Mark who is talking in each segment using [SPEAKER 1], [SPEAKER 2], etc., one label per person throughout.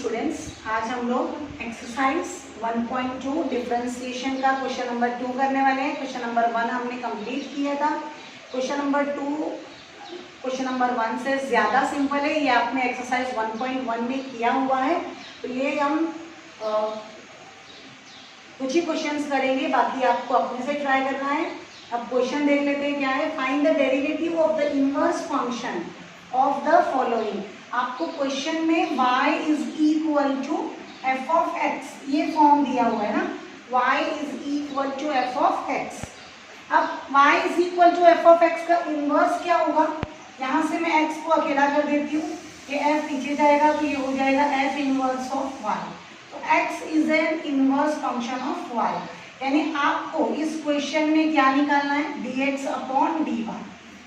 [SPEAKER 1] Students, आज हम लोग एक्सरसाइज 1.2 डिफरेंशिएशन का क्वेश्चन नंबर 2 करने वाले हैं। क्वेश्चन नंबर 1 हमने कंप्लीट किया था। क्वेश्चन नंबर 2 क्वेश्चन नंबर 1 से ज़्यादा सिंपल है। ये आपने एक्सरसाइज 1.1 में किया हुआ है, तो ये हम कुछ ही क्वेश्चंस करेंगे, बाकी आपको अपने से ट्राई करना है। अब क्वेश्चन देख लेते हैं क्या है। Find the derivative of the inverse function of the following. आपको क्वेश्चन में y is equal to f of x, ये फॉर्म दिया हुआ है ना, y is equal to f of x. अब y is equal to f of x का inverse क्या होगा? यहाँ से मैं x को अकेला कर देती हूँ, ये f नीचे जाएगा तो ये हो जाएगा f इनवर्स ऑफ y। तो x is an inverse function of y, यानी आपको इस क्वेश्चन में क्या निकालना है? dx अपॉन dy,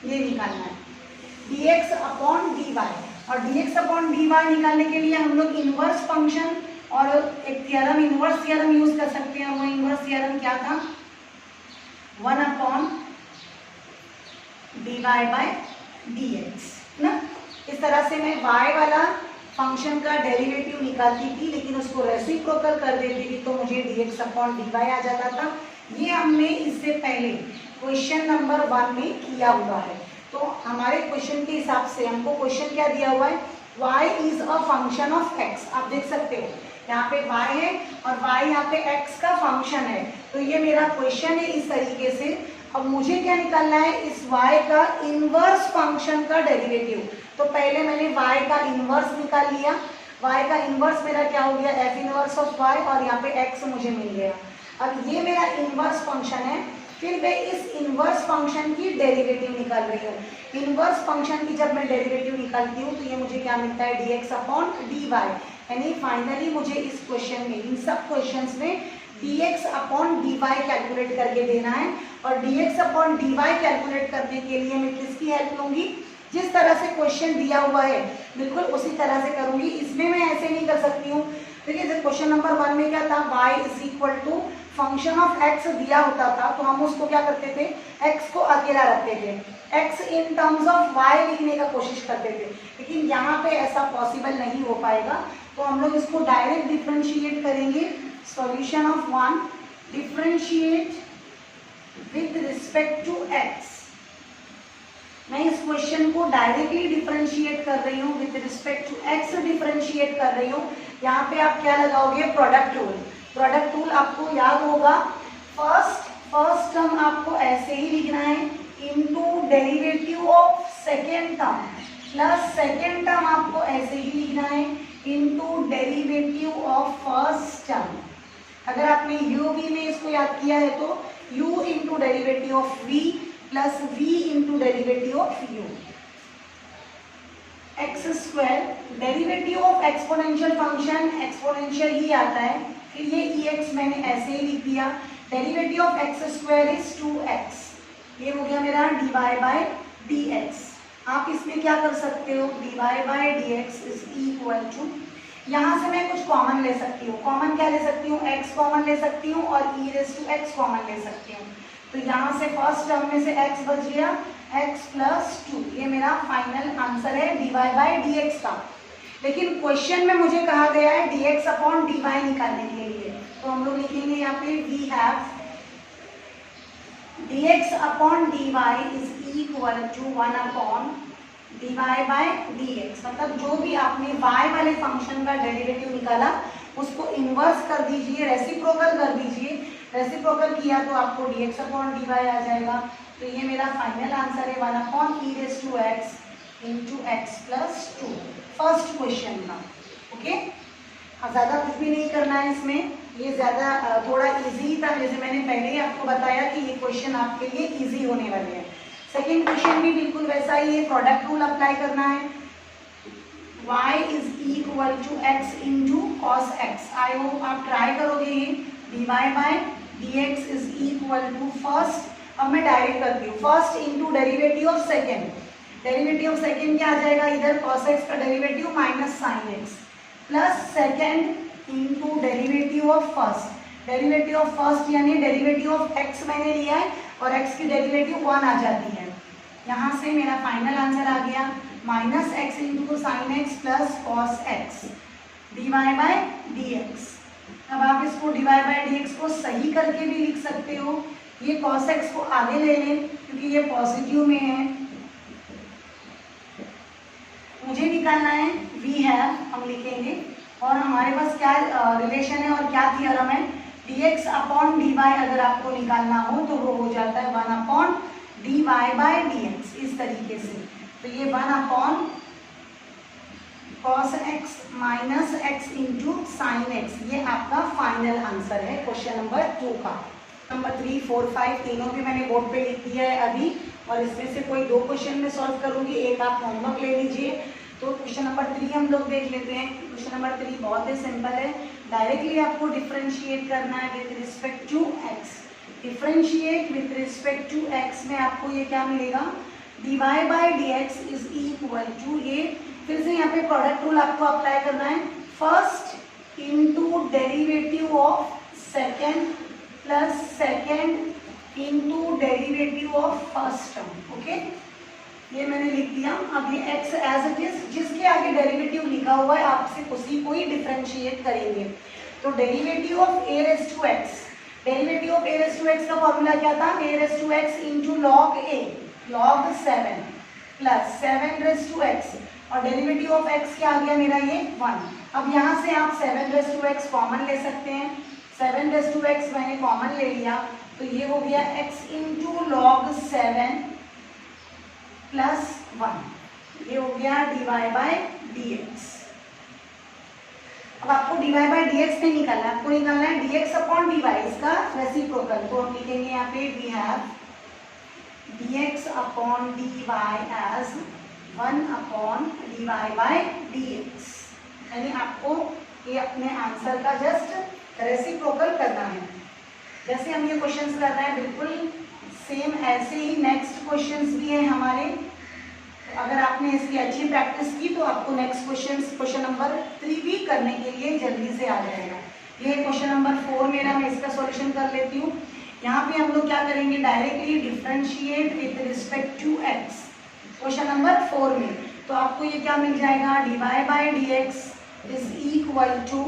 [SPEAKER 1] ये निकालना है dx अपॉन dy। और dx अपॉन dy निकालने के लिए हम लोग इनवर्स फंक्शन और एक थियरम, इनवर्स थियरम यूज कर सकते हैं। वो इनवर्स थियरम क्या था? 1 अपॉन dy बाय dx ना। इस तरह से मैं y वाला फंक्शन का डेरिवेटिव निकालती थी, लेकिन उसको रेसिप्रोकल कर देती थी तो मुझे dx अपॉन dy आ जाता था। ये हमने इससे पहले क्वेश्चन नंबर 1 में किया हुआ है। तो हमारे क्वेश्चन के हिसाब से हमको क्वेश्चन क्या दिया हुआ है? y is a function of x। आप देख सकते हो यहाँ पे y है और y यहाँ पे x का फंक्शन है, तो ये मेरा क्वेश्चन है इस तरीके से। अब मुझे क्या निकालना है? इस y का इनवर्स फंक्शन का डेरिवेटिव। तो पहले मैंने y का इनवर्स निकाल लिया। y का इनवर्स मेरा क्या हो गया? f इनवर्स ऑफ y, और यहाँ पे x मुझे मिल गया। अब ये मेरा इनवर्स फंक्शन है, फिर मैं इस इनवर्स फंक्शन की डेरिवेटिव निकाल रही हूँ। इनवर्स फंक्शन की जब मैं डेरिवेटिव निकालती हूँ तो ये मुझे क्या मिलता है? dx upon dy। यानी फाइनली मुझे इस क्वेश्चन में, इन सब क्वेश्चंस में dx अपॉन dy कैलकुलेट करके देना है। और dx अपॉन dy कैलकुलेट करने के लिए मैं किसकी हेल्प लूंगी? जिस तरह से क्वेश्चन दिया हुआ है बिल्कुल उसी तरह से करूंगी। इसमें मैं ऐसे नहीं कर सकती हूँ। देखिए क्वेश्चन नंबर 1 में क्या था? y is equal to function of x दिया होता था, तो हम उसको क्या करते थे? x को अकेला रखते थे, x in terms of y लिखने का कोशिश करते थे। लेकिन यहाँ पे ऐसा पॉसिबल नहीं हो पाएगा, तो हम लोग इसको डायरेक्ट डिफरेंशिएट करेंगे। Solution of 1, differentiate with respect to x। मैं इस क्वेश्चन को डायरेक्टली डिफरेंशिएट कर रही हूँ, with respect to x differentiate कर रही हूँ। यहाँ पे आप क्या लगाओगे? Product rule. प्रोडक्ट रूल आपको याद होगा, फर्स्ट टर्म आपको ऐसे ही लिखना है, into derivative of second term, plus second term आपको ऐसे ही लिखना है, into derivative of first term. अगर आपने u v में इसको याद किया है तो u into derivative of v plus v into derivative of u। X square, derivative of exponential function exponential ही आता है, फिर ये ex मैंने ऐसे ही लिख दिया। Derivative of x square is 2x, ये हो गया मेरा dy बाय dx। आप इसमें क्या कर सकते हो? dy by dx is equal to, यहाँ से मैं कुछ कॉमन ले सकती हूँ। कॉमन क्या ले सकती हूँ? x कॉमन ले सकती हूँ और e raise to x common ले सकती हूँ। तो यहाँ से फर्स्ट टर्म में से x बच गया, x प्लस 2। ये मेरा फाइनल आंसर है dy बाय dx का। लेकिन क्वेश्चन में मुझे कहा गया है dx अपॉन dy निकालने के लिए, तो हम लोग लिखेंगे यहाँ पे we have dx upon dy is equal to 1 upon dy by dx। मतलब जो भी आपने y वाले फंक्शन का डेरिवेटिव निकाला उसको इनवर्स कर दीजिए, रेसिप्रोकल कर दीजिए। रेसिप्रोकल किया तो आपको dx अपॉन dy आ जाएगा। तो ये मेरा फाइनल आंसर है 1 upon e raise to x into x plus 2, first question का। ओके, ज़्यादा कुछ भी नहीं करना है इसमें, ये ज़्यादा थोड़ा इजी था। जैसे मैंने पहले ही आपको बताया कि ये क्वेश्चन आपके लिए इजी होने वाले हैं। सेकेंड क्वेश्चन भी बिल्कुल वैसा ही है, प्रोडक्ट रूल अप्लाई करना है। y is equal to x into cos x। I hope आप ट्राई करोगे ये। dy by dx is equal to first, अब मैं डायरेक्ट करती हूँ, first into derivative of second. Derivative of second क्या आ जाएगा? इधर cos x का derivative minus sine x, plus second into derivative of first. Derivative of first यानी डेरिवेटिव ऑफ x मैंने लिया है और x की डेरिवेटिव 1 आ जाती है। यहाँ से मेरा फाइनल आंसर आ गया minus x into sine x plus cos x. dy dx। अब आप इसको dy बाय dx को सही करके भी लिख सकते हो। ये cos x को आगे ले लें क्योंकि ये पॉजिटिव में है। मुझे निकालना है वी हैव, हम लिखेंगे, और हमारे पास क्या रिलेशन है और क्या थियरम है, dx अपॉन dy अगर आपको निकालना हो तो वो हो जाता है 1 अपॉन dy बाय dx, इस तरीके से। तो ये 1 upon cos x minus x into sine x, ये आपका फाइनल आंसर है क्वेश्चन नंबर 2 का। नंबर 3, 4, 5 तीनों भी मैंने बोर्ड पे लिख दिया है अभी, और इसमें से कोई 2 क्वेश्चन में सॉल्व करूंगी, एक आप होमवर्क ले लीजिए। तो क्वेश्चन नंबर 3 हम लोग देख लेते हैं। क्वेश्चन नंबर 3 बहुत ही सिंपल है, डायरेक्टली आपको डिफरेंशिएट करना है with respect to x। Differentiate with respect to x में आपको ये क्या मिलेगा, dy by dx is equal to, ये फिर से यहाँ पे प्रोडक्ट रूल आपको अप्लाई करना है, first into derivative of second plus second into derivative of first term. Okay, ये मैंने लिख दिया। अब ये x एज इट इज, जिसके आगे डेरिवेटिव लिखा हुआ है आपसे उसी को ही डिफरेंशिएट करेंगे। तो derivative of a raise to x, derivative of a raise to x का फॉर्मूला क्या था, a raise to x into log a, log 7 plus 7 raise to x, और डेरिवेटिव ऑफ x क्या आ गया मेरा, ये 1। अब यहाँ से आप 7 रेज़ टू x कॉमन ले सकते हैं, 7 रेज़ टू x मैंने कॉमन ले लिया, तो ये हो गया x इंटू लॉग 7 प्लस 1, ये हो गया dy बाय dx। अब आपको dy बाय dx नहीं निकालना है, आपको निकालना है dx अपॉन dy, इसका रेसिप्रोकल। तो हम लिखेंगे यहाँ पे we have dx upon dy as 1 upon dy by dx, यानी आपको ये अपने आंसर का जस्ट रेसिप्रोकल करना है। जैसे हम ये क्वेश्चंस कर रहे हैं बिल्कुल सेम ऐसे ही नेक्स्ट क्वेश्चंस भी हैं हमारे। तो अगर आपने इसकी अच्छी प्रैक्टिस की तो आपको नेक्स्ट क्वेश्चन नंबर 3 भी करने के लिए जल्दी से आ जाएगा। ये क्वेश्चन नंबर 4 मेरा, मैं इसका सॉल्यूशन कर लेती हूँ। यहाँ पे हम लोग क्या करेंगे, directly differentiate with respect to x, question number 4 में। तो आपको ये क्या मिल जाएगा, dy by dx is equal to,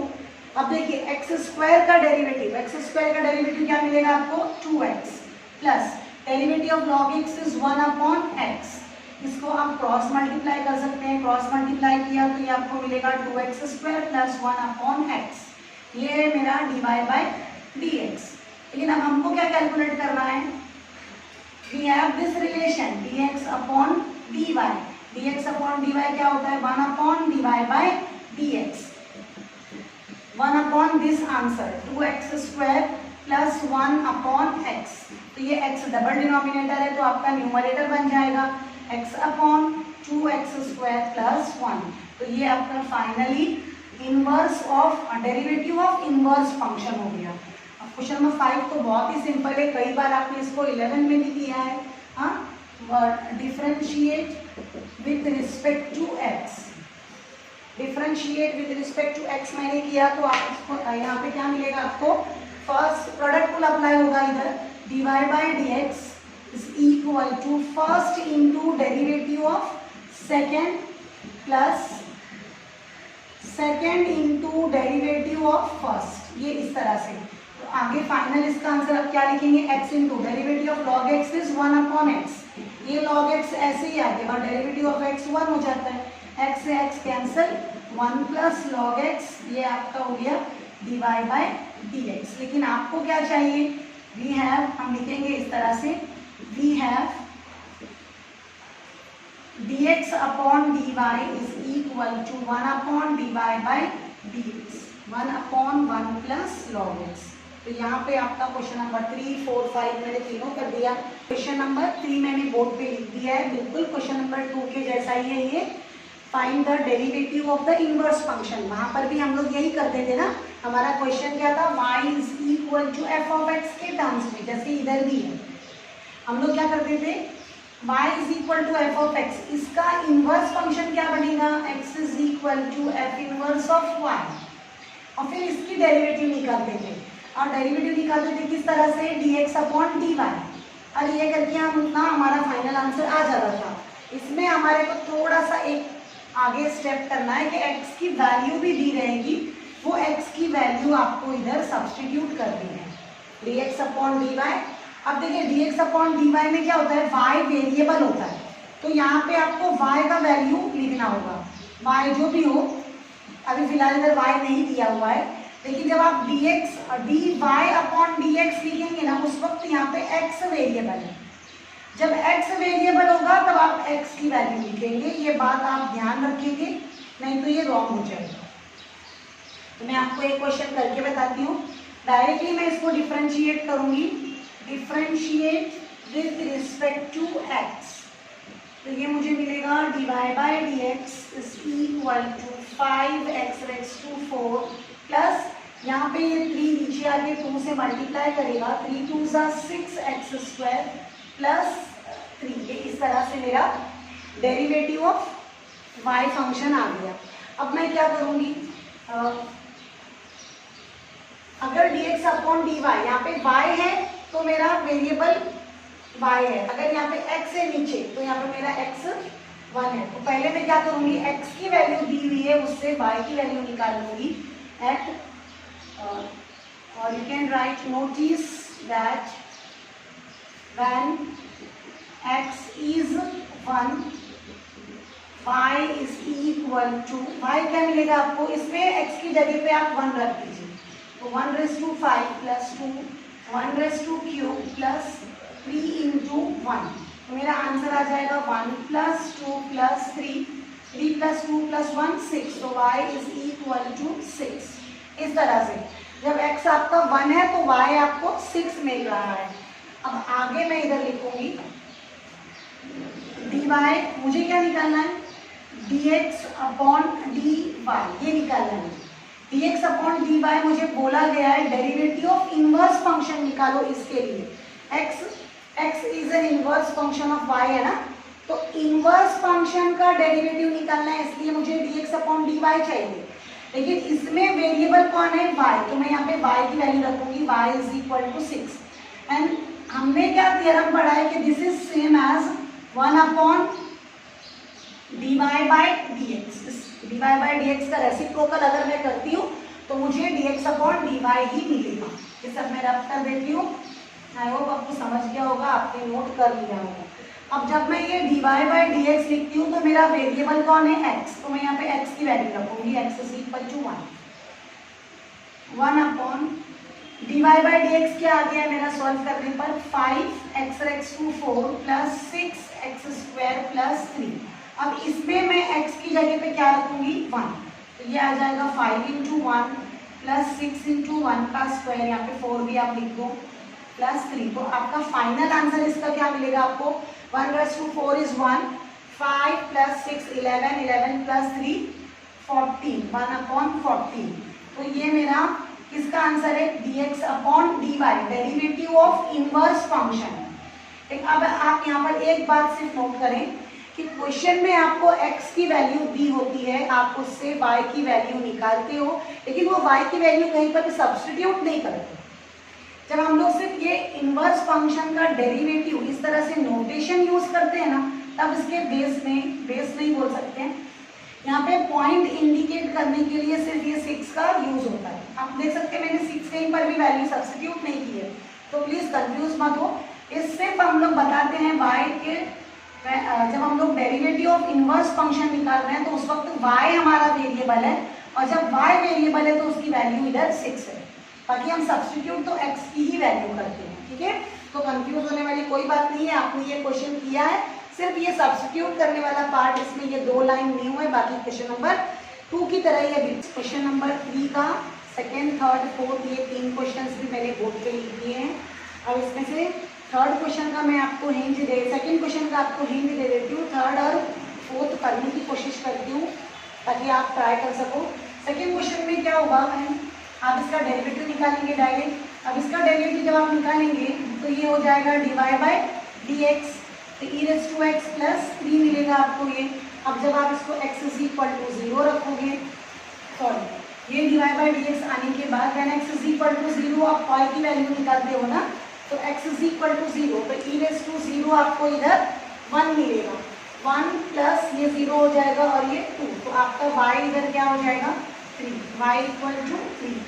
[SPEAKER 1] अब देखिए एक्स स्क्वायर का डेरिवेटिव क्या मिलेगा आपको, 2x plus derivative of log x is 1 upon x। इसको आप क्रॉस मल्टीप्लाई कर सकते हैं, क्रॉस मल्टीप्लाई किया तो ये आपको मिलेगा 2x square plus 1 upon x, ये है मेरा dy बाय dx। लेकिन अब हमको क्या कैलकुलेट करना है, we have this relation dx upon dy, dx upon dy क्या होता है, 1 upon dy by dx, 1 upon this answer 2x square plus 1 upon x। तो ये x डबल डिनोमिनेटर है तो आपका न्यूमरेटर बन जाएगा x upon 2x square plus 1। तो ये आपका finally inverse of derivative of inverse function हो गया। अब क्वेश्चन नंबर 5 तो बहुत ही सिंपल है, कई बार आपने इसको 11 में भी किया है। Differentiate with respect to x, differentiate with respect to x मैंने किया तो आप इसको यहाँ पे क्या मिलेगा आपको, फर्स्ट प्रोडक्ट रूल अप्लाई होगा इधर, dy by dx is equal to first into derivative of second plus second into derivative of first, ये इस तरह से। तो आगे फाइनल इसका आंसर आप क्या लिखेंगे, x into derivative of log x is 1 upon x, ये log x ऐसे ही आ गया और डेरिवेटिव ऑफ x 1 हो जाता है, x से x cancel, 1 plus log x, ये आपका हो गया dy बाय dx। लेकिन आपको क्या चाहिए, वी हैव, हम लिखेंगे इस तरह से, we have dx upon dy is equal to 1 upon dy by dx, 1 upon 1 plus log x। तो यहाँ पे आपका क्वेश्चन नंबर 3, 4, 5 मैंने तीनों कर दिया। क्वेश्चन नंबर 3 मैंने बोर्ड पे लिख दिया है, बिल्कुल क्वेश्चन नंबर 2 के जैसा ही है ये। Find the derivative of the inverse function, वहाँ पर भी हम लोग यही करते थे ना, हमारा क्वेश्चन क्या था, y is equal to f of x के टर्म्स में, जैसे इधर भी है। हम लोग क्या करते थे, y is equal to f of x, इसका इनवर्स फंक्शन क्या बनेगा, x is equal to f inverse of y, और फिर इसकी डेरिवेटिव निकालते थे। और डेरिवेटिव निकालते थे किस तरह से, dx अपॉन dy, और ये करके हम उतना हमारा फाइनल आंसर आ जाता था। इसमें हमारे को थोड़ा सा एक आगे स्टेप करना है कि x की वैल्यू भी दी रहेगी वैल्यू आपको इधर सब्स्टिट्यूट करनी है, dx अपॉन dy। अब देखिए dx अपॉन dy में क्या होता है, y वेरिएबल होता है, तो यहाँ पे आपको y का वैल्यू लिखना होगा, y जो भी हो, अभी फिलहाल इधर y नहीं दिया हुआ है, लेकिन जब आप dx dy अपॉन dx लिखेंगे ना, उस वक्त यहाँ पे x वेरिएबल है। जब x वेरिएबल होगा तब आप x की वैल्यू लिखेंगे, ये बात आप ध्यान रखेंगे, नहीं तो ये रॉन्ग हो जाएगा। तो मैं आपको एक क्वेश्चन करके बताती हूँ, डायरेक्टली मैं इसको डिफरेंशिएट करूंगी, differentiate with respect to x, तो ये मुझे मिलेगा dy by d x is equal to 5x raise to 4 plus यहाँ पे ये 3 नीचे आके 2 से मल्टीप्लाई करेगा, 3 2 6x स्क्वायर प्लस 3, ये इस तरह से मेरा डेरिवेटिव ऑफ y फंक्शन आ गया। अब मैं क्या करूँगी, अगर dx अपॉन dy, यहाँ पे y है तो मेरा वेरिएबल y है, अगर यहाँ पे x है नीचे तो यहाँ पे मेरा x 1 है, तो पहले मैं क्या करूँगी, x की वैल्यू दी हुई है उससे y की वैल्यू निकाल लूँगी एट, और you can write notice that when x is 1 y is equal to, y क्या मिलेगा आपको, इसमें x की जगह पे आप 1 रख दीजिए, तो 1 raise to 5 plus 2 1 raise to cube plus 3 into 1, तो मेरा आंसर आ जाएगा 1 प्लस 2 प्लस 3, 3 प्लस 2 प्लस 1 6, तो y इज इक्वल टू 6। इस तरह से जब x आपका 1 है तो y आपको 6 मिल रहा है। अब आगे मैं इधर लिखूंगी dy, मुझे क्या निकालना है, dx अपॉन dy, ये निकालना है। dx अपॉन dy मुझे बोला गया है डेरिवेटिव ऑफ इनवर्स फंक्शन निकालो, इसके लिए x is an inverse function of y है ना, तो इनवर्स फंक्शन का डेरिवेटिव निकालना है, इसलिए मुझे dx अपॉन dy चाहिए, लेकिन इसमें वेरिएबल कौन है, y, तो मैं यहाँ पे y की वैल्यू रखूंगी, y is equal to 6। And हमने क्या थ्योरम पढ़ा है कि this is same as 1 upon dy by dx, dy by dx का रेसिप्रोकल अगर मैं करती हूँ तो मुझे dx अपॉन dy ही मिलेगा। ये सब मैं रब कर देती हूँ, आई होप आपको समझ गया होगा, आपने नोट कर लिया होगा। अब जब मैं ये dy बाई dx लिखती हूँ तो मेरा वेरिएबल कौन है, x, तो मैं यहाँ पे x की वैल्यू रखूंगी, x is equal to 1 upon dy by dx क्या आ गया है मेरा सॉल्व करने पर, 5x raise to 4 plus 6x square plus 3। अब इसमें मैं x की जगह पे क्या रखूंगी, 1, तो ये आ जाएगा 5 इंटू 1 प्लस 6 इंटू 1 का स्क्वायर, यहाँ पे 4 भी आप लिख दो, प्लस 3, तो आपका फाइनल आंसर इसका क्या मिलेगा आपको, 1 raise to 4 is 1, 5 plus 6 11, 11 plus 3 14, 1 upon 14, तो ये मेरा किसका आंसर है, dx upon dy, derivative of inverse function. अब आप यहाँ पर एक बात सिर्फ नोट करें कि क्वेश्चन में आपको x की वैल्यू दी होती है, आप उससे y की वैल्यू निकालते हो, लेकिन वो y की वैल्यू कहीं पर भी सब्स्टिट्यूट नहीं करते। जब हम लोग सिर्फ ये इनवर्स फंक्शन का डेरिवेटिव इस तरह से नोटेशन यूज करते हैं ना, तब इसके बेस नहीं बोल सकते हैं, यहाँ पे पॉइंट इंडिकेट करने के लिए सिर्फ ये 6 का यूज होता है। आप देख सकते हैं मैंने 6 कहीं पर भी वैल्यू सब्स्टिट्यूट नहीं की है, तो प्लीज कंफ्यूज मत हो। इस सिर्फ हम लोग बताते हैं y के, जब हम लोग डेरिवेटिव ऑफ इनवर्स फंक्शन निकाल रहे हैं तो उस वक्त y हमारा वेरिएबल है, और जब y वेरिएबल है तो उसकी वैल्यू इधर 6 है, बाकी हम सब्स्टिट्यूट तो x की ही वैल्यू करते हैं, ठीक है। तो कंफ्यूज होने वाली कोई बात नहीं है, आपने ये क्वेश्चन किया है, सिर्फ ये सब्स्टिट्यूट करने वाला पार्ट इसमें ये 2 लाइन न्यू है, बाकी क्वेश्चन नंबर 2 की तरह ये क्वेश्चन नंबर 3 का सेकेंड, थर्ड, फोर्थ, ये 3 क्वेश्चन भी मैंने बोर्ड पे लिख दिए हैं। अब इसमें से थर्ड क्वेश्चन का मैं आपको हिंट सेकेंड क्वेश्चन का आपको हिंट दे देती हूँ, थर्ड और फोर्थ करने की कोशिश करती हूँ ताकि आप ट्राई कर सको। सेकेंड क्वेश्चन में क्या होगा, आप इसका डेरिवेटिव निकालेंगे डायरेक्ट। अब इसका डेरिवेटिव जब आप निकालेंगे तो ये हो जाएगा dy बाई dx, तो e raise to x plus 3 मिलेगा आपको ये। अब जब आप इसको x इज इक्वल टू 0 रखोगे, सॉरी ये dy बाई dx आने के बाद when x is equal to 0 आप y की वैल्यू निकालते हो ना, तो x इज इक्वल टू 0, तो e रेज़ टू 0 आपको इधर 1 मिलेगा, 1 प्लस ये 0 हो जाएगा और ये 2, तो आपका y इधर क्या हो जाएगा 3, y equal to 3।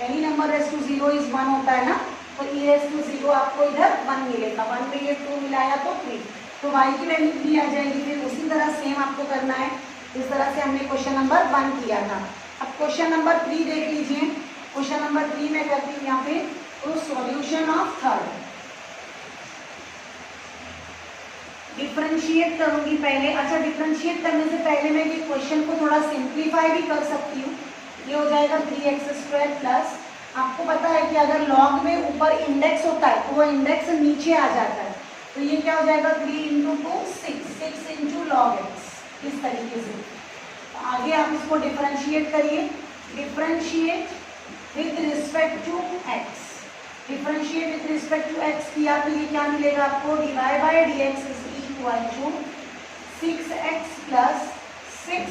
[SPEAKER 1] Any number raise to 0 is 1 होता है ना, तो e रेस टू 0 आपको इधर 1 मिलेगा, 1 में ये 2 मिलाया तो 3, तो y की वैल्यू 3 आ जाएगी। फिर उसी तरह सेम आपको करना है जिस तरह से हमने क्वेश्चन नंबर 1 किया था। अब क्वेश्चन नंबर 3 देख लीजिए। क्वेश्चन नंबर 3 में करती हूँ यहाँ पे तो सॉल्यूशन ऑफ थर्ड। डिफरेंशिएट करूंगी पहले। अच्छा, डिफरेंशिएट करने से पहले मैं ये क्वेश्चन को थोड़ा सिंप्लीफाई भी कर सकती हूँ। ये हो जाएगा 3x² प्लस, आपको पता है कि अगर लॉग में ऊपर इंडेक्स होता है तो वो इंडेक्स नीचे आ जाता है, तो ये क्या हो जाएगा 3 × 2 6 × log x, इस तरीके से। तो आगे आप इसको डिफरेंशिएट करिए। Differentiate with respect to x, differentiate with respect to x किया तो ये क्या मिलेगा आपको, dy/dx is equal to 6x plus 6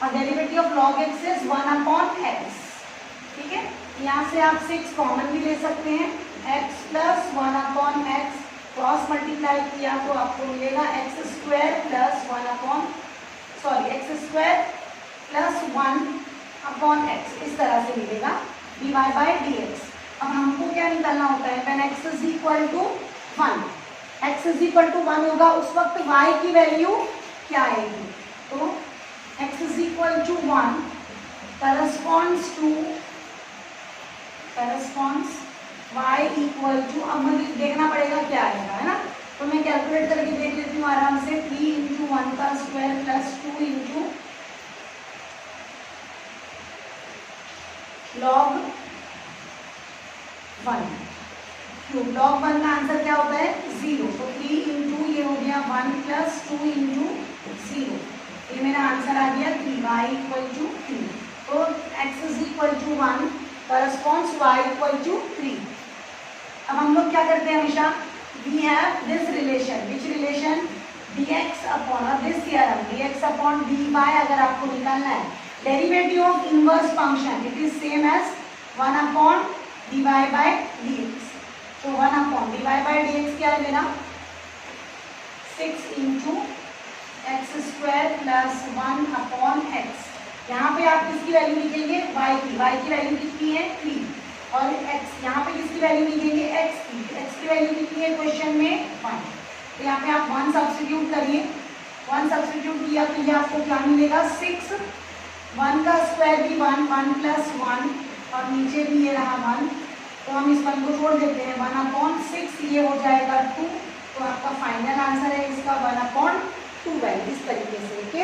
[SPEAKER 1] और derivative of log x is 1/x। ठीक है, यहाँ से आप 6 कॉमन भी ले सकते हैं, x plus 1/x cross multiply किया तो आपको मिलेगा x² प्लस 1/x, इस तरह से मिलेगा dy/dx। अब हमको क्या निकालना होता है, when x is equal to 1, x is equal to 1 होगा उस वक्त y की वैल्यू क्या आएगी, तो x is equal to 1 corresponds y equal to, अब मुझे देखना पड़ेगा क्या आएगा, है ना, तो मैं कैलकुलेट करके देख लेती हूँ आराम से। 3 × 1 का square plus 2 × log 1 cube. log 1 का आंसर क्या होता है 0, तो 3 × ये हो गया 1 प्लस 2 × 0, ये मेरा आंसर आ गया 3, y इक्वल टू 3। तो x is equal to 1 corresponds y equal to 3। अब हम लोग क्या करते हैं हमेशा, we have this relation, which relation, dx upon, और this theorem dx upon dy अगर आपको निकालना है, derivative of inverse function it is same as 1/dy/dx। तो 1/dy/dx क्या है मेरा 6 × x² प्लस 1/x। यहाँ पे आप किसकी वैल्यू लिखेंगे, y की वैल्यू कितनी है 3, और x यहाँ पे किसकी वैल्यू लिखेंगे x की वैल्यू कितनी है क्वेश्चन में 1, तो यहाँ पे आप 1 सब्स्टिट्यूट करिए। 1 सब्स्टिट्यूट किया तो ये आपको क्या मिलेगा 6, 1 का स्क्वायर भी 1, 1 प्लस 1 और नीचे भी ये रहा 1, तो हम इस 1 को छोड़ देते हैं, 1/6 ये हो जाएगा 2, तो आपका फाइनल आंसर है इसका 1/12, इस तरीके से। ओके,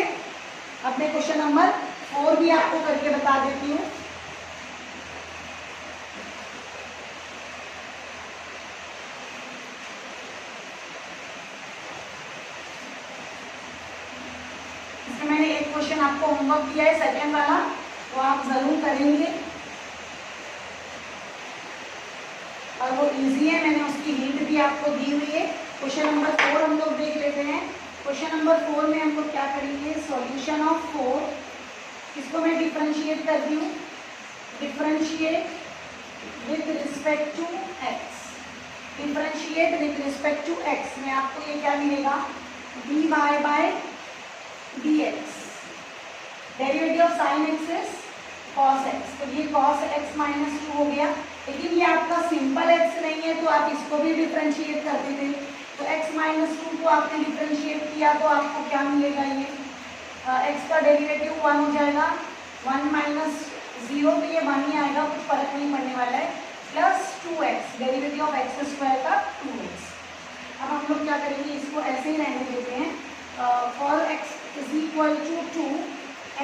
[SPEAKER 1] अब मैं क्वेश्चन नंबर 4 भी आपको करके बता देती हूँ। इसमें मैंने एक क्वेश्चन आपको होमवर्क दिया है, सेकंड वाला, वो आप जरूर करेंगे और वो इजी है, मैंने उसकी हिंट भी आपको दी हुई है। क्वेश्चन नंबर 4 हम लोग देख लेते हैं। क्वेश्चन नंबर 4 में हम लोग क्या करेंगे, सॉल्यूशन ऑफ 4, इसको मैं डिफरेंशिएट करती हूँ। Differentiate with respect to x, differentiate with respect to x में आपको ये क्या मिलेगा dy/dx, derivative of sine x is cos x, तो ये cos x -2 हो गया। लेकिन ये आपका सिंपल x नहीं है तो आप इसको भी डिफरेंशिएट करते थे, तो x -2 को आपने डिफरेंशिएट किया तो आपको क्या मिलेगा, ये x का डेरिवेटिव 1 हो जाएगा, 1 - 0 तो ये 1 ही आएगा, कुछ फर्क नहीं पड़ने वाला है, plus 2x, derivative of x² का 2x। अब हम लोग क्या करेंगे, इसको ऐसे ही रहने देते हैं। For x is equal to 2,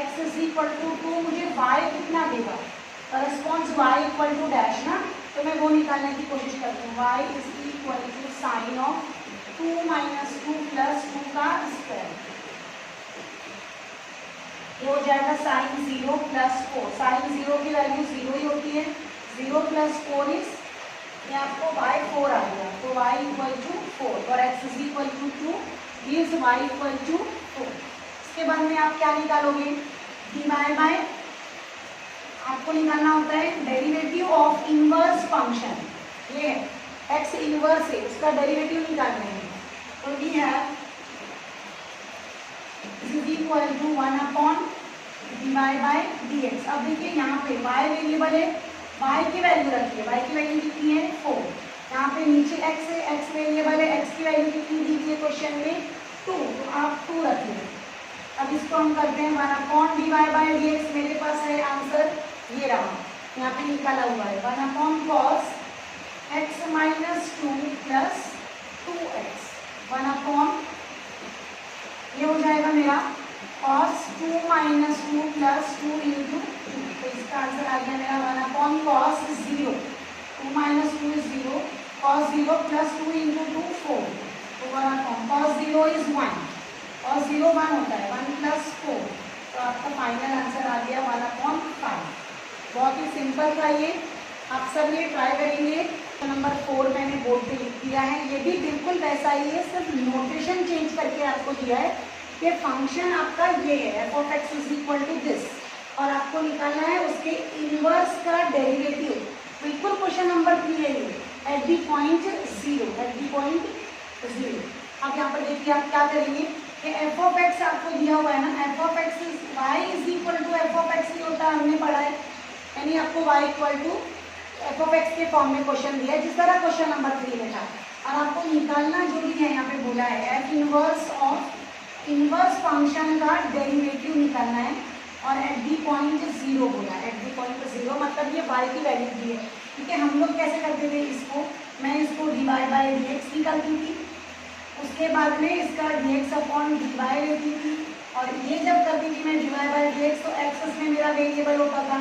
[SPEAKER 1] x is equal to 2, मुझे y कितना देगा, corresponds y equal to dash ना, तो मैं वो निकालने की कोशिश करती हूँ। y is equal to sine of 2 - 2 plus 2 का स्क्वायर, ये हो जाएगा साइन 0 प्लस 4, साइन 0 की वैल्यू 0 ही होती है, 0 प्लस 4 इज, ये आपको y4 आ गया, तो y इक्वल टू 4 और x is equal to 2 is y equal to 4। इसके बाद में आप क्या निकालोगे, dy/, आपको निकालना होता है डेरिवेटिव ऑफ इनवर्स फंक्शन, ये x इनवर्स है उसका डेरिवेटिव निकालना है, तो we have is equal to 1/dy/dx। अब देखिए यहाँ पे y वेरिएबल है, y की वैल्यू रखिए, y की वैल्यू कितनी है 4, यहाँ पे नीचे x है, x वेरिएबल है, x की वैल्यू कितनी दी हुई है क्वेश्चन में 2, तो आप 2 रखिए। अब इसको हम करते हैं 1/dy/dx, मेरे पास है आंसर ये रहा, यहाँ पे निकाला हुआ है 1/cos x - 2 + 2x, 1/, ये हो जाएगा मेरा cos 2 - 2 + 2 × 2, तो इसका आंसर आ गया मेरा 1/cos 0, 2 - 2 is 0, cos 0 + 2 × 2 4, तो 1/cos 0 is 1, cos 0 1 होता है, 1 + 4, तो आपका फाइनल आंसर आ गया 1/5। बहुत ही सिंपल था ये, आप सब ये ट्राई करेंगे। नंबर 4 मैंने बोर्ड पे लिख दिया है, ये भी बिल्कुल वैसा ही है, सिर्फ नोटेशन चेंज करके आपको दिया है कि फंक्शन आपका ये है f(x) = दिस, और आपको निकालना है उसके इनवर्स का डेरिवेटिव। बिल्कुल क्वेश्चन नंबर 3 है ये, at the point 0, at the point 0। अब यहाँ पर देखिए आप क्या करेंगे कि f(x) आपको दिया हुआ है ना, f(x) y = f(x) ही होता है, हमने पढ़ा है, यानी आपको y = f(x) के फॉर्म में क्वेश्चन दिया है, जिस तरह क्वेश्चन नंबर 3 में था, और आपको निकालना जो भी है यहाँ पे बोला है f inverse of inverse function का डेरिवेटिव निकालना है, और एट दी पॉइंट 0 बोला है, एट दी पॉइंट 0 मतलब ये y की वैल्यू दी है। ठीक है, हम लोग कैसे करते थे इसको, मैं इसको dy/dx निकालती थी, उसके बाद में इसका dx/dy लेती थी, और ये जब करती थी मैं dy/dx तो x में मेरा वेरिएबल होता था,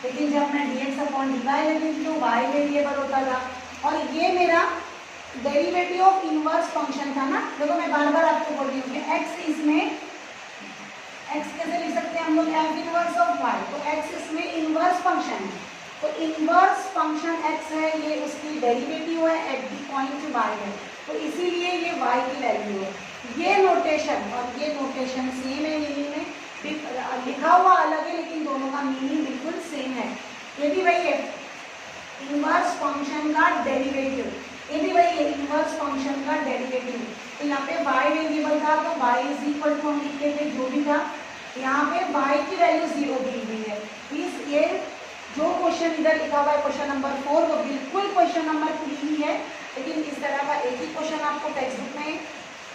[SPEAKER 1] लेकिन जब मैं dx/dy लेती थी तो y वेरिएबल होता था, और ये मेरा डेरिवेटिव ऑफ इनवर्स फंक्शन था ना। देखो मैं बार बार आपको बोल रही हूँ कि x इसमें, x कैसे लिख सकते हैं हम लोग, f इनवर्स ऑफ y, तो x इसमें इनवर्स फंक्शन है, तो इनवर्स फंक्शन x है, ये उसकी डेरिवेटिव है, एट दी पॉइंट y है, तो इसीलिए ये y की वैल्यू है। ये नोटेशन और ये नोटेशन सेम है मीनिंग में, लिखा हुआ अलग है लेकिन दोनों का मीनिंग बिल्कुल सेम है। ये भी वही है इनवर्स फंक्शन का डेरिवेटिव, ये भी वही है इनवर्स फंक्शन का डेरिवेटिव। तो यहाँ पे y वेरिएबल था तो y = हम लिखते थे जो भी था, यहाँ पे y की वैल्यू 0 दी हुई है। प्लीज ये जो क्वेश्चन इधर लिखा हुआ है क्वेश्चन नंबर 4 वो बिल्कुल क्वेश्चन नंबर 3 ही है, लेकिन इस तरह का एक ही क्वेश्चन आपको टेक्स्ट बुक में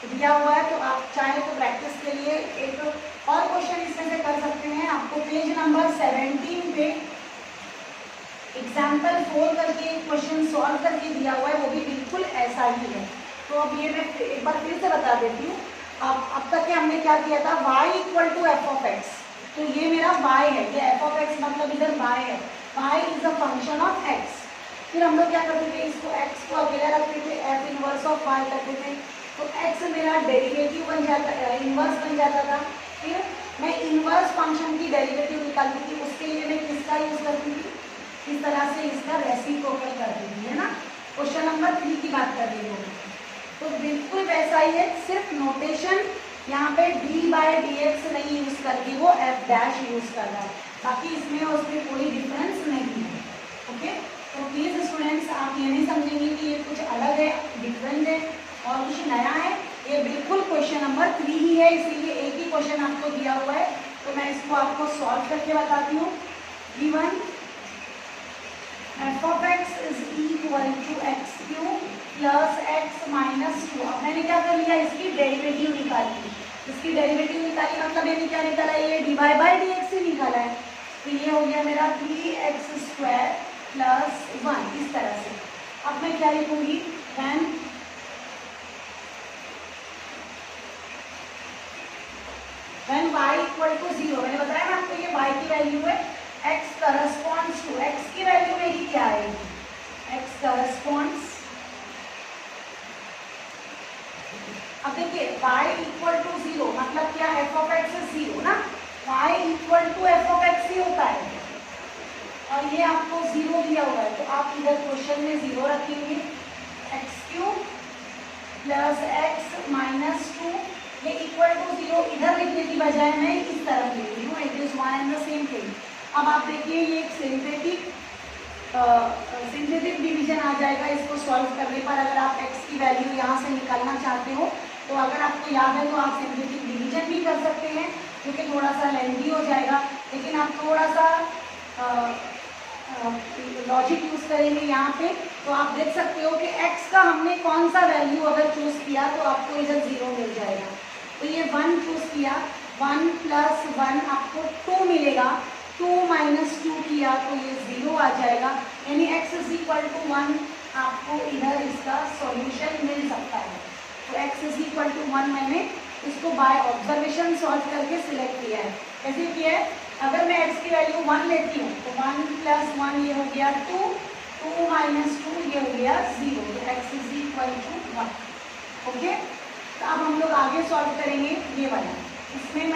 [SPEAKER 1] दिया हुआ है, तो आप चाहे तो प्रैक्टिस के लिए एक और क्वेश्चन इसमें से कर सकते हैं। आपको पेज नंबर 17 पे एग्जाम्पल 4 करके क्वेश्चन सॉल्व करके दिया हुआ है, वो भी बिल्कुल ऐसा ही है। तो अब ये मैं एक बार फिर से बता देती हूँ। अब तक के हमने क्या किया था, y = f(x), तो ये मेरा y है, ये f(x) मतलब इधर y है, y is a function of x। फिर हम लोग क्या करते थे, इसको x को अकेला रखते थे, f इनवर्स ऑफ y करते थे, तो x मेरा डेरिवेटिव बन जाता, इनवर्स बन जाता था। फिर मैं इनवर्स फंक्शन की डेरिवेटिव निकालती थी, उसके लिए मैं किसका यूज करती थी, इस तरह से इसका रेसिप्रोकल करती थी, है ना। क्वेश्चन नंबर 3 की बात कर रही हूँ, तो बिल्कुल वैसा ही है, सिर्फ नोटेशन यहाँ पे d/dx नहीं यूज करके वो f' यूज कर रहा है, बाकी इसमें और उसमें कोई डिफरेंस नहीं है। ओके, तो प्लीज स्टूडेंट्स आप ये नहीं समझेंगे कि ये कुछ अलग है, डिफरेंट है और कुछ नया है, ये बिल्कुल क्वेश्चन नंबर 3 ही है, इसीलिए एक ही क्वेश्चन आपको दिया हुआ है। तो मैं इसको आपको सॉल्व करके बताती हूँ। Given f(x) = x³ + x - 2। अब मैंने क्या कर लिया, इसकी डेरिवेटिव निकाली, इसकी डेरिवेटिव निकाली मतलब मैंने क्या निकाला, ये dy/dx से निकाला है, तो ये हो गया मेरा 3x² + 1, इस तरह से। अब मैं क्या लिखूंगी, when y = 0, मैंने बताया ना आपको ये y की वैल्यू है, x corresponds to, x की वैल्यू मेरी क्या आएगी, x corresponds, अब देखिए y = 0 मतलब क्या, f(x) 0 ना, y = f(x) ही होता है, और ये आपको 0 दिया हुआ है, तो आप इधर क्वेश्चन में 0 रखेंगे, x³ + x - 2, ये =0 इधर लिखने की बजाय मैं इस तरफ लिख रही हूँ, it is one and the same thing. अब आप देखिए ये एक सिंथेटिक डिवीजन आ जाएगा इसको सॉल्व करने पर। अगर आप x की वैल्यू यहाँ से निकालना चाहते हो, तो अगर आपको याद है तो आप सिंथेटिक डिवीजन भी कर सकते हैं, क्योंकि थोड़ा सा लेंथी हो जाएगा, लेकिन आप थोड़ा सा लॉजिक यूज करेंगे यहाँ पे। तो आप देख सकते हो कि x का हमने कौन सा वैल्यू अगर चूज किया तो आपको इधर 0 मिल जाएगा। तो ये 1 चूज किया, 1 + 1 आपको 2 मिलेगा, 2 - 2 किया तो ये 0 आ जाएगा, यानी x = 1 आपको इधर इसका सॉल्यूशन मिल सकता है। तो x = 1 मैंने इसको बाय ऑब्जर्वेशन सॉल्व करके सिलेक्ट किया है। कैसे किया है, अगर मैं x की वैल्यू 1 लेती हूँ तो 1 + 1 ये हो गया 2, 2 - 2 ये हो गया 0, तो x = 1। ओके, तो अब हम लोग आगे सॉल्व करेंगे ये वाला। इसमें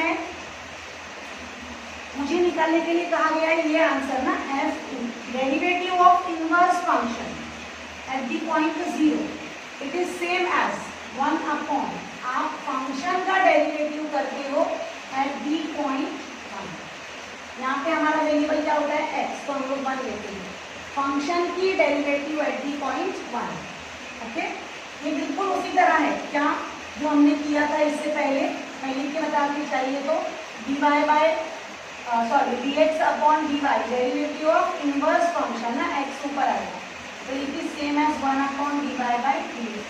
[SPEAKER 1] मुझे निकालने के लिए कहा गया है ये आंसर ना, f derivative of inverse function at the point 0 it is same as 1/, आप फंक्शन का डेरिवेटिव करते हो एट दी पॉइंट 1। यहाँ पे हमारा वेरिएबल क्या होता है x, तो हम लोग 1 लेते हैं, फंक्शन की derivative at the point 1। Okay, ये बिल्कुल उसी तरह है क्या जो हमने किया था इससे पहले के बता के चाहिए तो dx/dy derivative of inverse function ना x ऊपर आएगा, तो it is same as 1/dy/dx।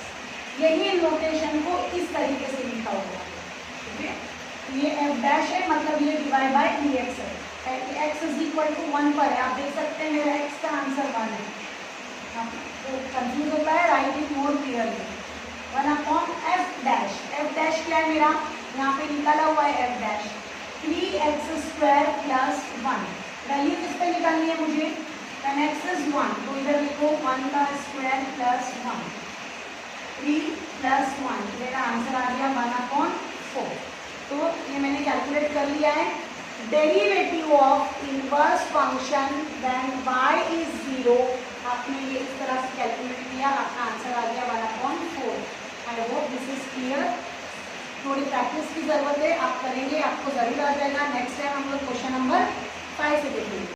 [SPEAKER 1] यही नोटेशन को इस तरीके से लिखा होगा। ठीक है, ये f' है, मतलब ये dy/dx है, x = 1 पर है। आप देख सकते हैं मेरा x का आंसर 1 है। तो कंफ्यूज होता है, right it more clearly. 1/f', f' क्या है मेरा, यहाँ पे निकाला हुआ है f', 3x² + 1। वैल्यू किस पे निकालनी है मुझे, when x is 1, तो इधर लिखो 1 का स्क्वायर + 1, 3 + 1, मेरा आंसर आ गया 1/4। तो ये मैंने कैलकुलेट कर लिया है। Derivative of inverse function when y is 0, आपने ये इस तरह से कैलकुलेट किया, आपका आंसर आ गया 1/4। I hope this is clear. थोड़ी प्रैक्टिस की जरूरत है, आप करेंगे आपको जरूर आ जाएगा। नेक्स्ट टाइम हम लोग क्वेश्चन नंबर 5 से देखेंगे।